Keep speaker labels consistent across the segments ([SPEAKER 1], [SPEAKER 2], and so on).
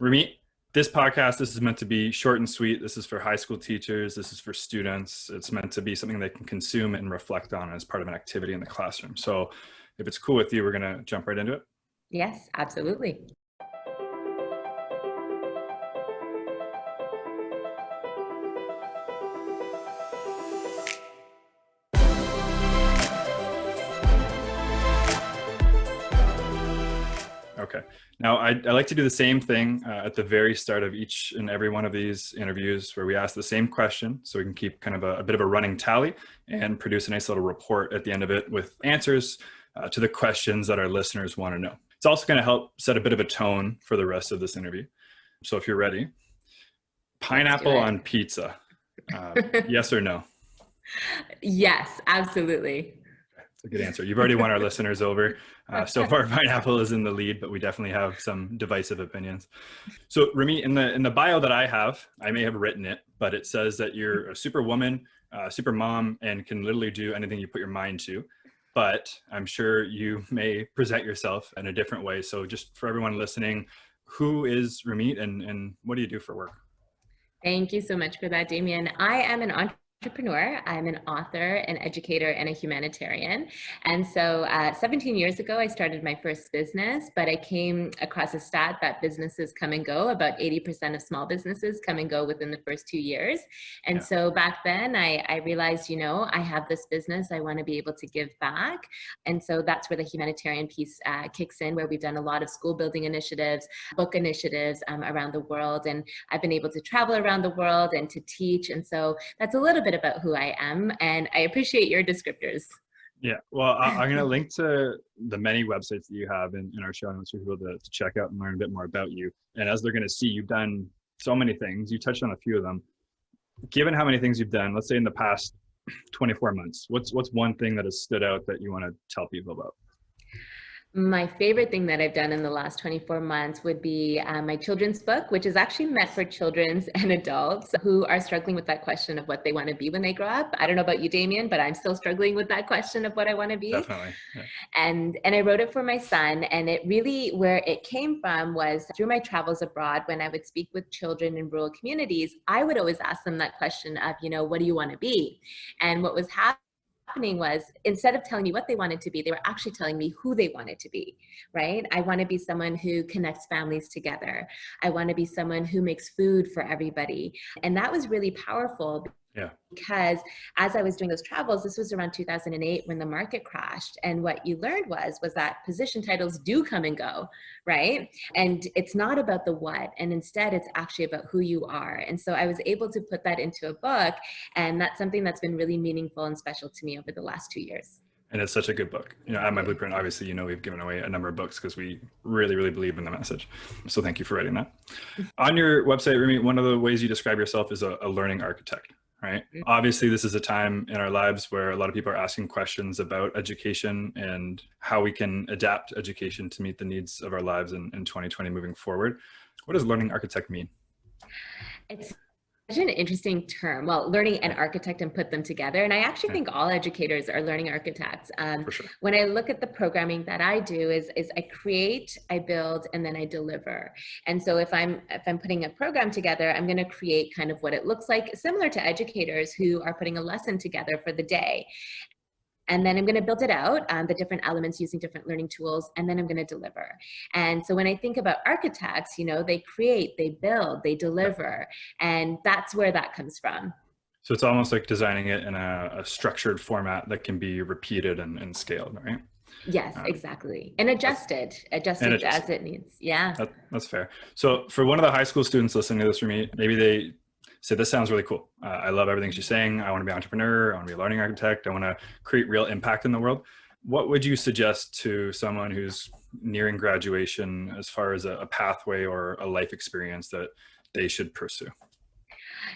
[SPEAKER 1] Rumeet, this podcast, this is meant to be short and sweet. This is for high school teachers. This is for students. It's meant to be something they can consume and reflect on as part of an activity in the classroom. So if it's cool with you, we're going to jump right into it.
[SPEAKER 2] Yes, absolutely.
[SPEAKER 1] Okay. Now, I like to do the same thing at the very start of each and every one of these interviews where we ask the same question so we can keep kind of a bit of a running tally and produce a nice little report at the end of it with answers to the questions that our listeners want to know. It's also going to help set a bit of a tone for the rest of this interview. So if you're ready, pineapple on pizza, yes or no?
[SPEAKER 2] Yes, absolutely.
[SPEAKER 1] A good answer. You've already won our listeners over. So far, pineapple is in the lead, but we definitely have some divisive opinions. So, Rumeet, in the bio that I have, I may have written it, but it says that you're a superwoman, super mom, and can literally do anything you put your mind to. But I'm sure you may present yourself in a different way. So, just for everyone listening, who is Rumeet, and what do you do for work?
[SPEAKER 2] Thank you so much for that, Damien. I am an entrepreneur. I'm an author, an educator, and a humanitarian. And so 17 years ago, I started my first business, but I came across a stat that businesses come and go. About 80% of small businesses come and go within the first 2 years. And so back then I realized, I have this business, I want to be able to give back. And so that's where the humanitarian piece kicks in, where we've done a lot of school building initiatives, book initiatives around the world. And I've been able to travel around the world and to teach. And so that's a little bit about who I am, and I appreciate your descriptors.
[SPEAKER 1] Yeah, well, I'm going to link to the many websites that you have in our show notes for people to check out and learn a bit more about you. And as they're going to see, you've done so many things. You touched on a few of them. Given how many things you've done, let's say in the past 24 months, what's one thing that has stood out that you want to tell people about?
[SPEAKER 2] My favorite thing that I've done in the last 24 months would be my children's book, which is actually meant for children and adults who are struggling with that question of what they want to be when they grow up. I don't know about you, Damien, but I'm still struggling with that question of what I want to be.
[SPEAKER 1] Definitely. Yeah.
[SPEAKER 2] And I wrote it for my son, and it really, where it came from was through my travels abroad. When I would speak with children in rural communities, I would always ask them that question of, what do you want to be? And what was happening was, instead of telling me what they wanted to be, they were actually telling me who they wanted to be, right? I want to be someone who connects families together. I want to be someone who makes food for everybody. And that was really powerful.
[SPEAKER 1] Yeah.
[SPEAKER 2] Because as I was doing those travels, this was around 2008 when the market crashed. And what you learned was that position titles do come and go, right? And it's not about the what, and instead it's actually about who you are. And so I was able to put that into a book, and that's something that's been really meaningful and special to me over the last 2 years.
[SPEAKER 1] And it's such a good book. At My Blueprint, obviously, we've given away a number of books because we really, really believe in the message. So thank you for writing that. On your website, Rumeet, one of the ways you describe yourself is a learning architect. Right. Obviously, this is a time in our lives where a lot of people are asking questions about education and how we can adapt education to meet the needs of our lives in 2020 moving forward. What does learning architect mean?
[SPEAKER 2] It's such an interesting term. Well, learning and architect, and put them together. And I actually think all educators are learning architects.
[SPEAKER 1] For sure.
[SPEAKER 2] When I look at the programming that I do is I create, I build, and then I deliver. And so if I'm putting a program together, I'm going to create kind of what it looks like, similar to educators who are putting a lesson together for the day. And then I'm going to build it out, the different elements using different learning tools, and then I'm going to deliver. And so when I think about architects, they create, they build, they deliver, and that's where that comes from.
[SPEAKER 1] So it's almost like designing it in a structured format that can be repeated and scaled, right?
[SPEAKER 2] Yes, exactly. And adjusted as it needs. Yeah.
[SPEAKER 1] That's fair. So for one of the high school students listening to this from me, maybe they say, this sounds really cool. I love everything she's saying. I want to be an entrepreneur. I want to be a learning architect. I want to create real impact in the world. What would you suggest to someone who's nearing graduation as far as a pathway or a life experience that they should pursue?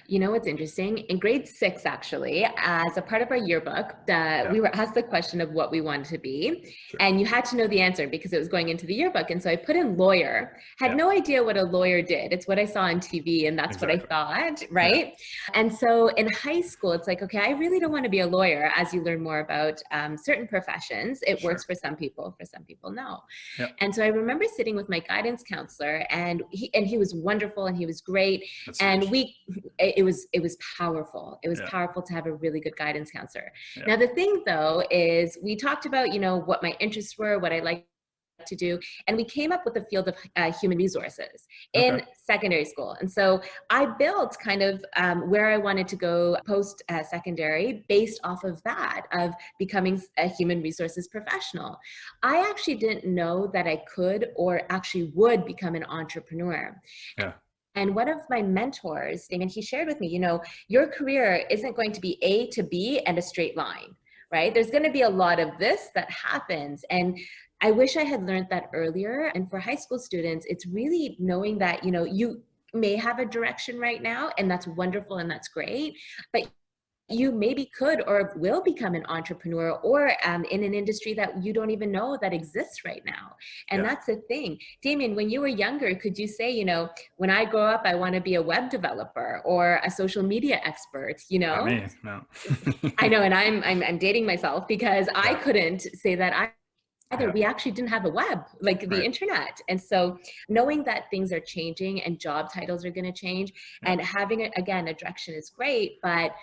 [SPEAKER 2] You know what's interesting? In grade 6, actually, as a part of our yearbook,
[SPEAKER 1] Yeah,
[SPEAKER 2] we were asked the question of what we wanted to be,
[SPEAKER 1] sure.
[SPEAKER 2] and you had to know the answer because it was going into the yearbook. And so I put in lawyer, had
[SPEAKER 1] Yeah,
[SPEAKER 2] no idea what a lawyer did. It's what I saw on TV, and that's what I
[SPEAKER 1] exactly.
[SPEAKER 2] thought,
[SPEAKER 1] Yeah,
[SPEAKER 2] right? And so in high school, it's like, okay, I really don't want to be a lawyer. As you learn more about certain professions, it works
[SPEAKER 1] sure.
[SPEAKER 2] for some people, no.
[SPEAKER 1] Yeah,
[SPEAKER 2] And so I remember sitting with my guidance counselor, and he was wonderful and he was great,
[SPEAKER 1] that's
[SPEAKER 2] and
[SPEAKER 1] huge.
[SPEAKER 2] it was powerful. It was
[SPEAKER 1] Yeah,
[SPEAKER 2] powerful to have a really good guidance counselor.
[SPEAKER 1] yeah.
[SPEAKER 2] Now the thing though is we talked about, what my interests were, what I liked to do, and we came up with the field of human resources
[SPEAKER 1] Okay.
[SPEAKER 2] in secondary school. And so I built kind of where I wanted to go post secondary based off of that, of becoming a human resources professional. I actually didn't know that I could or actually would become an entrepreneur.
[SPEAKER 1] Yeah,
[SPEAKER 2] And one of my mentors, Damon, he shared with me, your career isn't going to be A to B and a straight line, right? There's going to be a lot of this that happens. And I wish I had learned that earlier. And for high school students, it's really knowing that, you may have a direction right now, and that's wonderful and that's great. But you maybe could or will become an entrepreneur, or in an industry that you don't even know that exists right now. And
[SPEAKER 1] yeah.
[SPEAKER 2] that's the thing. Damien, when you were younger, could you say, when I grow up, I want to be a web developer or a social media expert,
[SPEAKER 1] Not me, no.
[SPEAKER 2] I know, and I'm dating myself because I
[SPEAKER 1] Yeah,
[SPEAKER 2] couldn't say that either.
[SPEAKER 1] yeah,
[SPEAKER 2] We actually didn't have a web, like the
[SPEAKER 1] right.
[SPEAKER 2] internet. And so knowing that things are changing and job titles are going to change,
[SPEAKER 1] Yeah.
[SPEAKER 2] and having again a direction is great, but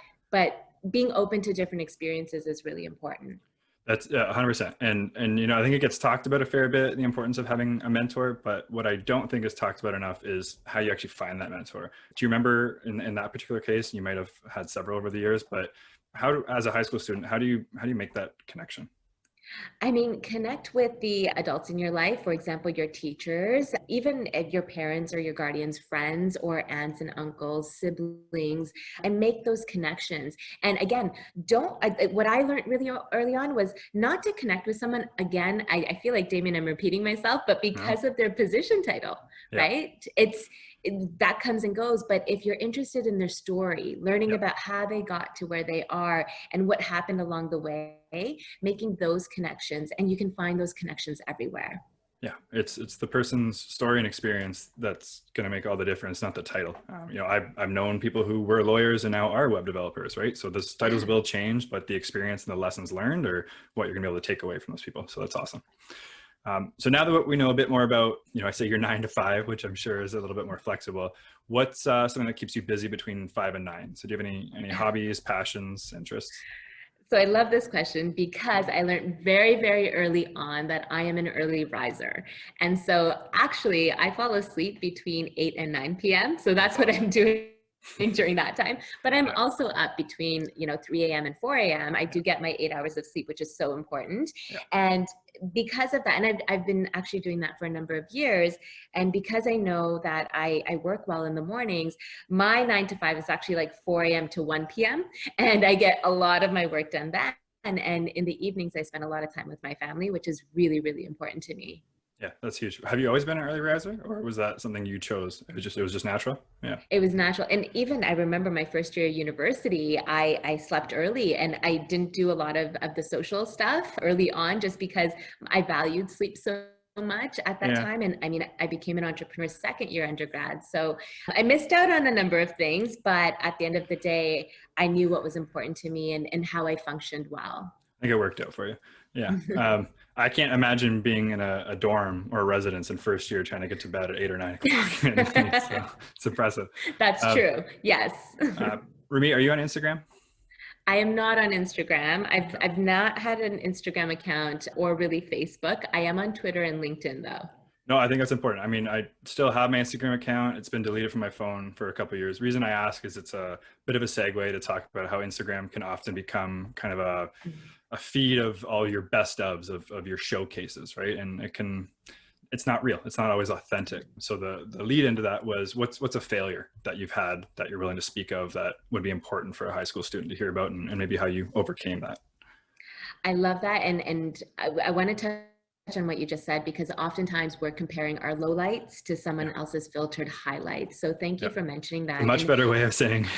[SPEAKER 2] being open to different experiences is really important.
[SPEAKER 1] That's 100%. And I think it gets talked about a fair bit, the importance of having a mentor, but what I don't think is talked about enough is how you actually find that mentor. Do you remember in that particular case, you might have had several over the years, but as a high school student, how do you make that connection?
[SPEAKER 2] I mean, connect with the adults in your life, for example, your teachers, even your parents or your guardians, friends or aunts and uncles, siblings, and make those connections. And again, what I learned really early on was not to connect with someone, again, I feel like, Damien, I'm repeating myself, but
[SPEAKER 1] No?
[SPEAKER 2] because of their position title,
[SPEAKER 1] Yeah.
[SPEAKER 2] right? That comes and goes. But if you're interested in their story, learning
[SPEAKER 1] Yeah.
[SPEAKER 2] about how they got to where they are and what happened along the way, making those connections, and you can find those connections everywhere.
[SPEAKER 1] Yeah, it's the person's story and experience that's going to make all the difference, not the title. I've known people who were lawyers and now are web developers, right? So those titles
[SPEAKER 2] Yeah.
[SPEAKER 1] will change, but the experience and the lessons learned are what you're going to be able to take away from those people. So that's awesome. So now that we know a bit more about, I say your 9 to 5, which I'm sure is a little bit more flexible. What's something that keeps you busy between 5 and 9? So do you have any hobbies, passions, interests?
[SPEAKER 2] So I love this question because I learned very, very early on that I am an early riser. And so actually I fall asleep between 8 and 9 p.m. So
[SPEAKER 1] That's
[SPEAKER 2] that's what
[SPEAKER 1] awesome.
[SPEAKER 2] I'm doing during that time. But I'm
[SPEAKER 1] Yeah,
[SPEAKER 2] also up between, 3 a.m. and 4 a.m. I do get my 8 hours of sleep, which is so important.
[SPEAKER 1] yeah,
[SPEAKER 2] And because of that, and I've been actually doing that for a number of years. And because I know that I work well in the mornings, my 9 to 5 is actually like 4 a.m. to 1 p.m. And I get a lot of my work done then. And in the evenings, I spend a lot of time with my family, which is really, really important to me.
[SPEAKER 1] yeah. That's huge. Have you always been an early riser, or was that something you chose? It was just natural. Yeah,
[SPEAKER 2] It was natural. And even I remember my first year of university, I slept early and I didn't do a lot of the social stuff early on just because I valued sleep so much at that
[SPEAKER 1] yeah.
[SPEAKER 2] time. And I mean, I became an entrepreneur second year undergrad. So I missed out on a number of things, but at the end of the day, I knew what was important to me and how I functioned well.
[SPEAKER 1] I think it worked out for you. Yeah. I can't imagine being in a dorm or a residence in first year trying to get to bed at 8 or 9 o'clock. So it's impressive.
[SPEAKER 2] That's
[SPEAKER 1] Um,
[SPEAKER 2] true. Yes.
[SPEAKER 1] Rumi, are you on Instagram?
[SPEAKER 2] I am not on Instagram. I've
[SPEAKER 1] Okay.
[SPEAKER 2] I've not had an Instagram account or really Facebook. I am on Twitter and LinkedIn though.
[SPEAKER 1] No, I think that's important. I mean, I still have my Instagram account. It's been deleted from my phone for a couple of years. Reason I ask is it's a bit of a segue to talk about how Instagram can often become kind of a feed of all your best of your showcases, right? And it's not real. It's not always authentic. So the lead into that was what's a failure that you've had that you're willing to speak of that would be important for a high school student to hear about, and maybe how you overcame that.
[SPEAKER 2] I love that, and I want to on what you just said, because oftentimes we're comparing our lowlights to someone else's filtered highlights. So thank you for mentioning that.
[SPEAKER 1] A much better way of saying.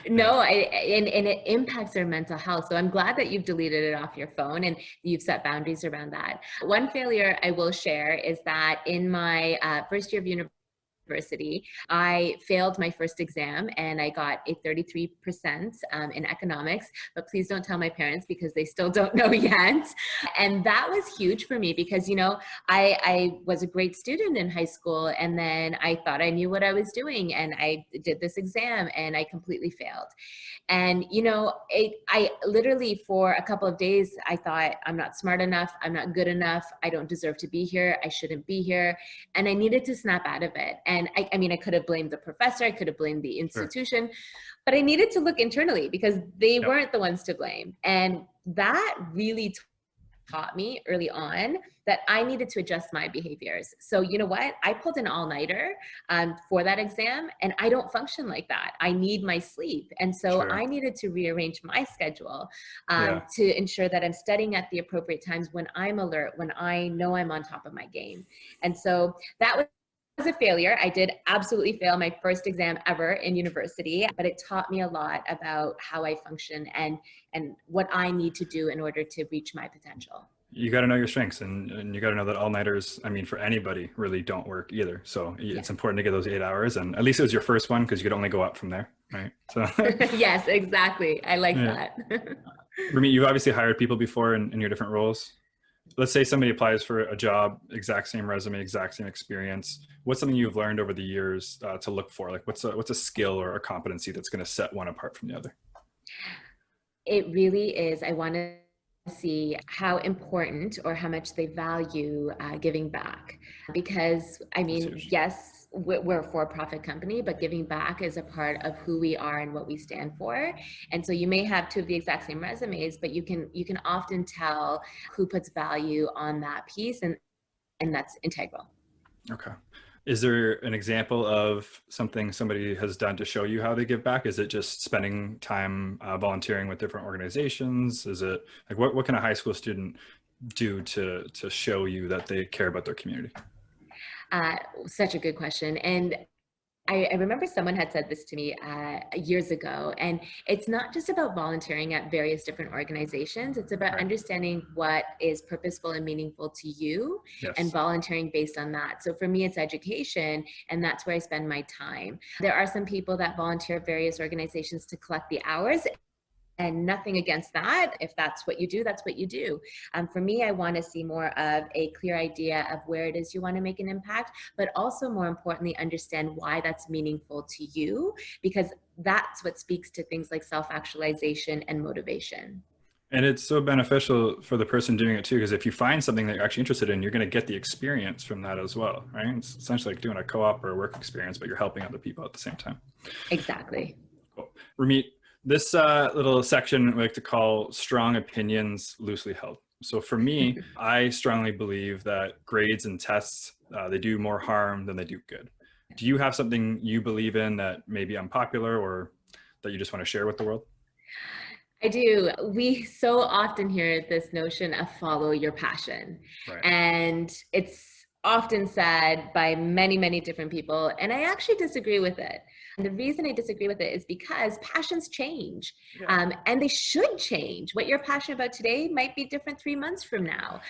[SPEAKER 2] No, and it impacts our mental health. So I'm glad that you've deleted it off your phone and you've set boundaries around that. One failure I will share is that in my first year of university, I failed my first exam and I got a 33% in economics, but please don't tell my parents because they still don't know yet. And that was huge for me because, you know, I was a great student in high school and then I thought I knew what I was doing and I did this exam and I completely failed. And, you know, I literally for a couple of days, I thought I'm not smart enough. I'm not good enough. I don't deserve to be here. I shouldn't be here. And I needed to snap out of it. And I mean, I could have blamed the professor. I could have blamed the institution, but I needed to look internally because they weren't the ones to blame. And that really taught me early on that I needed to adjust my behaviors. So you know what? I pulled an all-nighter for that exam and I don't function like that. I need my sleep. And so I needed to rearrange my schedule to ensure that I'm studying at the appropriate times when I'm alert, when I know I'm on top of my game. And so that was a failure. I did absolutely fail my first exam ever in university, but it taught me a lot about how I function and what I need to do in order to reach my potential.
[SPEAKER 1] You got to know your strengths and you got to know that all-nighters, I mean, for anybody really don't work either. So it's important to get those 8 hours, and at least it was your first one because you could only go up from there, right? So
[SPEAKER 2] yes, exactly. I like that.
[SPEAKER 1] Rumeet, you've obviously hired people before in your different roles. Let's say somebody applies for a job, exact same resume, exact same experience. What's something you've learned over the years to look for? Like what's a skill or a competency that's going to set one apart from the other?
[SPEAKER 2] It really is. I want to see how important or how much they value giving back. Because, I mean, yes, we're a for-profit company, but giving back is a part of who we are and what we stand for. And so you may have two of the exact same resumes, but you can often tell who puts value on that piece, and that's integral.
[SPEAKER 1] Okay. Is there an example of something somebody has done to show you how they give back? Is it just spending time volunteering with different organizations? Is it like what can a high school student do to show you that they care about their community?
[SPEAKER 2] Such a good question. And I remember someone had said this to me years ago, and it's not just about volunteering at various different organizations. It's about understanding what is purposeful and meaningful to you and volunteering based on that. So for me, it's education, and that's where I spend my time. There are some people that volunteer at various organizations to collect the hours. And nothing against that. If that's what you do, that's what you do. For me, I want to see more of a clear idea of where it is you want to make an impact, but also more importantly, understand why that's meaningful to you, because that's what speaks to things like self-actualization and motivation.
[SPEAKER 1] And it's so beneficial for the person doing it too, because if you find something that you're actually interested in, you're going to get the experience from that as well, right? It's essentially like doing a co-op or a work experience, but you're helping other people at the same time.
[SPEAKER 2] Exactly.
[SPEAKER 1] Cool. Rumeet, this little section we like to call strong opinions loosely held. So for me, I strongly believe that grades and tests, they do more harm than they do good. Do you have something you believe in that may be unpopular or that you just want to share with the world?
[SPEAKER 2] I do. We so often hear this notion of follow your passion. And it's often said by many, many different people, and I actually disagree with it. And the reason I disagree with it is because passions change, and they should change. What you're passionate about today might be different 3 months from now,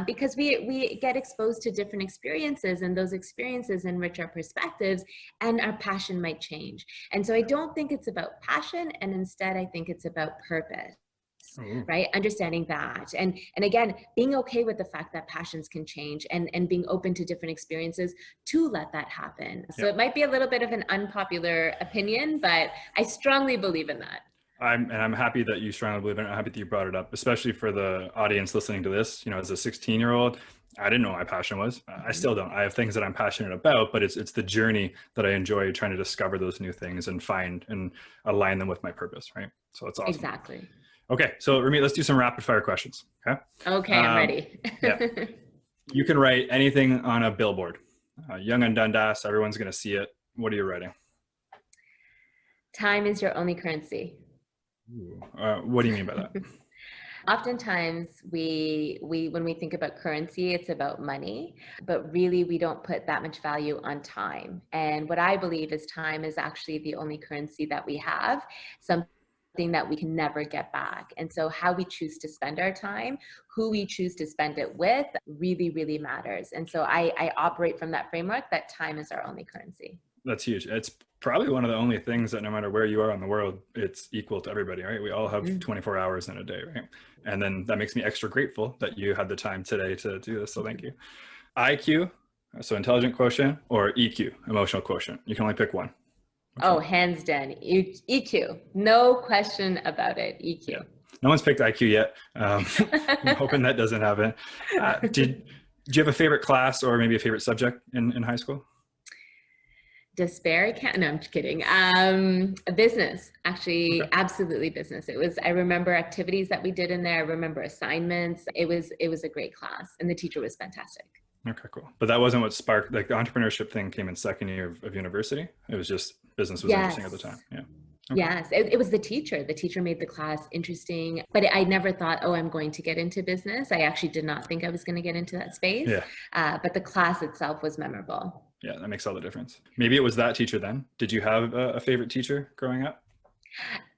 [SPEAKER 2] because we get exposed to different experiences, and those experiences enrich our perspectives, and our passion might change. And so I don't think it's about passion, and instead I think it's about purpose. Right? Understanding that. And again, being okay with the fact that passions can change and being open to different experiences to let that happen. So it might be a little bit of an unpopular opinion, but I strongly believe in that.
[SPEAKER 1] I'm happy that you strongly believe in it. I'm happy that you brought it up, especially for the audience listening to this. You know, as a 16-year-old, I didn't know what my passion was. I still don't. I have things that I'm passionate about, but it's the journey that I enjoy, trying to discover those new things and find and align them with my purpose, right? So it's awesome.
[SPEAKER 2] Exactly.
[SPEAKER 1] Okay, so Rumeet, let's do some rapid fire questions.
[SPEAKER 2] Okay, I'm ready.
[SPEAKER 1] You can write anything on a billboard. Young and Dundas, everyone's going to see it. What are you writing?
[SPEAKER 2] Time is your only currency.
[SPEAKER 1] What do you mean by that?
[SPEAKER 2] Oftentimes when we think about currency, it's about money, but really we don't put that much value on time. And what I believe is time is actually the only currency that we have, something that we can never get back. And so how we choose to spend our time, who we choose to spend it with really, really matters. And so I operate from that framework that time is our only currency.
[SPEAKER 1] That's huge. It's probably one of the only things that no matter where you are in the world, it's equal to everybody, right? We all have 24 hours in a day, right? And then that makes me extra grateful that you had the time today to do this. So thank you. IQ, so intelligent quotient, or EQ, emotional quotient. You can only pick one.
[SPEAKER 2] Oh, hands down, EQ. No question about it, EQ.
[SPEAKER 1] Yeah. No one's picked IQ yet. I'm hoping that doesn't happen. Did you have a favorite class or maybe a favorite subject in high school?
[SPEAKER 2] Despair can't, no, I'm just kidding. Business, actually, okay. Absolutely business. I remember activities that we did in there. I remember assignments. It was a great class and the teacher was fantastic.
[SPEAKER 1] Okay, cool. But that wasn't what sparked, like the entrepreneurship thing came in second year of university. It was just business was interesting at the time. Yeah. Okay.
[SPEAKER 2] Yes, it was the teacher. The teacher made the class interesting, but I never thought, oh, I'm going to get into business. I actually did not think I was going to get into that space. Yeah. But the class itself was memorable. Yeah,
[SPEAKER 1] that makes all the difference. Maybe it was that teacher then. Did you have a favorite teacher growing up?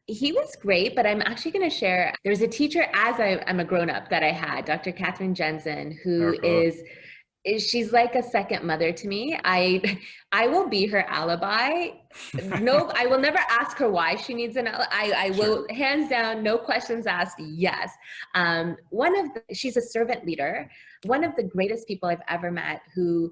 [SPEAKER 2] He was great, but I'm actually going to share. There's a teacher as I'm a grown-up that I had, Dr. Catherine Jensen, who she's like a second mother to me. I will be her alibi. No, I will never ask her why she needs an alibi. I will, hands down, no questions asked, yes. She's a servant leader, one of the greatest people I've ever met who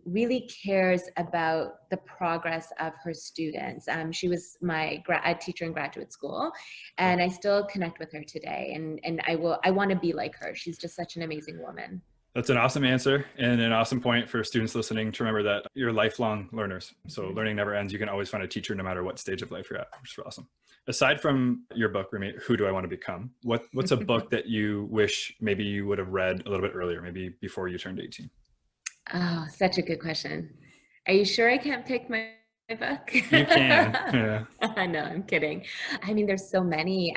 [SPEAKER 2] really cares about the progress of her students. She was my teacher in graduate school, and I still connect with her today. And I want to be like her. She's just such an amazing woman.
[SPEAKER 1] That's an awesome answer and an awesome point for students listening to remember that you're lifelong learners. So learning never ends. You can always find a teacher no matter what stage of life you're at, which is awesome. Aside from your book, Rumeet, Who Do I Want to Become? What's a book that you wish maybe you would have read a little bit earlier, maybe before you turned 18?
[SPEAKER 2] Oh, such a good question. Are you sure I can't pick my book?
[SPEAKER 1] You can. Yeah.
[SPEAKER 2] No, I'm kidding. I mean, there's so many.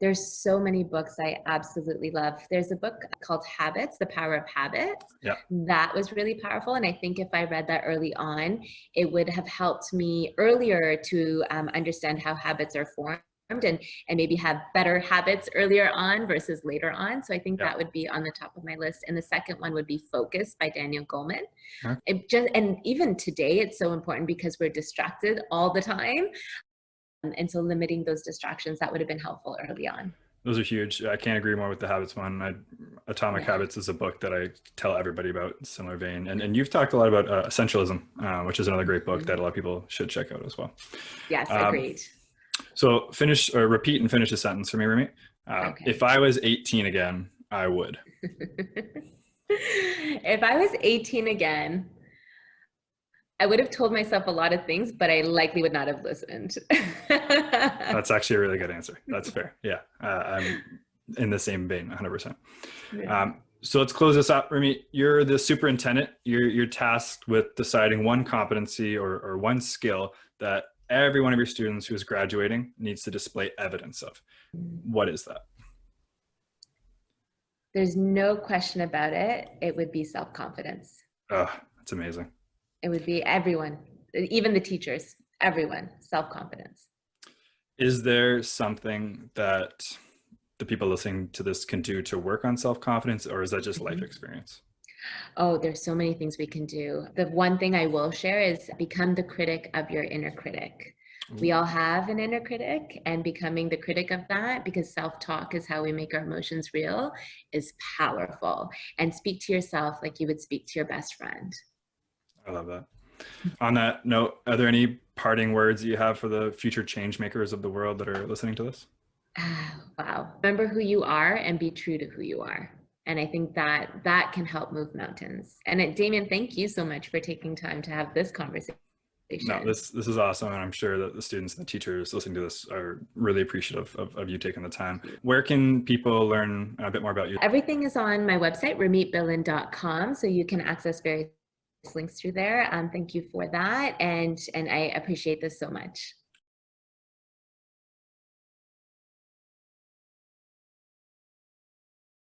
[SPEAKER 2] There's so many books I absolutely love. There's a book called Habits, The Power of Habits. Yeah. That was really powerful. And I think if I read that early on, it would have helped me earlier to understand how habits are formed and maybe have better habits earlier on versus later on. So I think that would be on the top of my list. And the second one would be Focus by Daniel Goleman. And even today, it's so important because we're distracted all the time. And so limiting those distractions, that would have been helpful early on.
[SPEAKER 1] Those are huge. I can't agree more with the habits one. Atomic Habits is a book that I tell everybody about, similar vein. And you've talked a lot about essentialism, which is another great book that a lot of people should check out as well.
[SPEAKER 2] Yes, agreed.
[SPEAKER 1] So repeat and finish a sentence for me, Rumeet. Okay. If I was 18 again, I would.
[SPEAKER 2] If I was 18 again, I would have told myself a lot of things, but I likely would not have listened.
[SPEAKER 1] That's actually a really good answer. That's fair. Yeah. I'm in the same vein, 100%. Yeah. So let's close this up, Rumeet. You're the superintendent. You're tasked with deciding one competency or one skill that every one of your students who is graduating needs to display evidence of. What is that?
[SPEAKER 2] There's no question about it. It would be self-confidence.
[SPEAKER 1] Oh, that's amazing.
[SPEAKER 2] It would be everyone, even the teachers, everyone, self-confidence.
[SPEAKER 1] Is there something that the people listening to this can do to work on self-confidence, or is that just life experience?
[SPEAKER 2] Oh, there's so many things we can do. The one thing I will share is become the critic of your inner critic. We all have an inner critic, and becoming the critic of that, because self-talk is how we make our emotions real, is powerful. And speak to yourself like you would speak to your best friend.
[SPEAKER 1] I love that. On that note, are there any parting words you have for the future change makers of the world that are listening to this?
[SPEAKER 2] Wow. Remember who you are and be true to who you are. And I think that can help move mountains. And Damien, thank you so much for taking time to have this conversation.
[SPEAKER 1] No, this is awesome. And I'm sure that the students and the teachers listening to this are really appreciative of you taking the time. Where can people learn a bit more about you?
[SPEAKER 2] Everything is on my website, rumeetbillan.com. So you can access various links through there. Thank you for that. And I appreciate this so much.